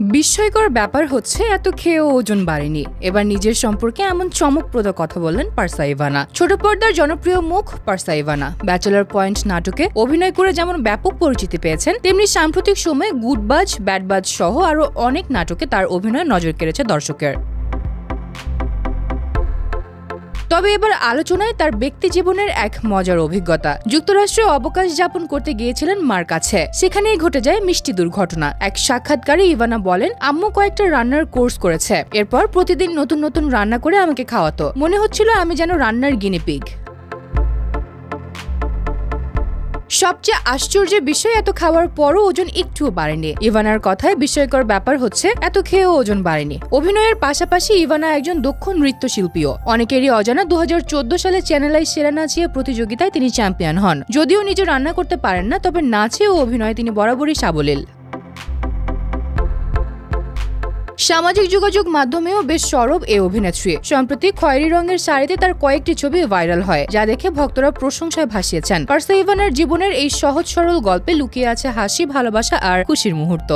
বিস্ময়কর ব্যাপার হচ্ছে এত খেয়েও ওজন বাড়েনি। এবার নিজের সম্পর্কে এমন চমকপ্রদ কথা বললেন পারসা ইভানা। ছোট পর্দার জনপ্রিয় মুখ পারসা ইভানা ব্যাচেলর পয়েন্ট নাটকে অভিনয় করে যেমন ব্যাপক পরিচিতি পেয়েছেন, তেমনি সাম্প্রতিক সময়ে গুডবাজ, ব্যাডবাজ সহ আরো অনেক নাটকে তার অভিনয় নজর কেড়েছে দর্শকের। তবে এবার আলোচনায় তার ব্যক্তি জীবনের এক মজার অভিজ্ঞতা। যুক্তরাষ্ট্রে অবকাশ যাপন করতে গিয়েছিলেন মার কাছে, সেখানেই ঘটে যায় মিষ্টি দুর্ঘটনা। এক সাক্ষাৎকারে ইভানা বলেন, আম্মু কয়েকটা রান্নার কোর্স করেছে, এরপর প্রতিদিন নতুন নতুন রান্না করে আমাকে খাওয়াতো। মনে হচ্ছিল আমি যেন রান্নার গিনিপিগ। সবচেয়ে আশ্চর্যের বিষয়, এত খাওয়ার পরও ওজন একটুও বাড়েনি। ইভানার কথায় বিস্ময়কর ব্যাপার হচ্ছে এত খেয়েও ওজন বাড়েনি। অভিনয়ের পাশাপাশি ইভানা একজন দক্ষ নৃত্যশিল্পীও। অনেকেরই অজানা 2014 সালে চ্যানেল আই সেরা নাচিয়ে প্রতিযোগিতায় তিনি চ্যাম্পিয়ন হন। যদিও নিজে রান্না করতে পারেন না, তবে নাচে ও অভিনয়ে তিনি বরাবরই সাবলীল। সামাজিক যোগাযোগ মাধ্যমেও বেশ সরব এই অভিনেত্রী। সম্প্রতি খয়েরি রঙের শাড়িতে তার কয়েকটি ছবি ভাইরাল হয়, যা দেখে ভক্তরা প্রশংসায় ভাসিয়েছেন। পারসা ইভানার জীবনের এই সহজ সরল গল্পে লুকিয়ে আছে হাসি, ভালোবাসা আর খুশির মুহূর্ত।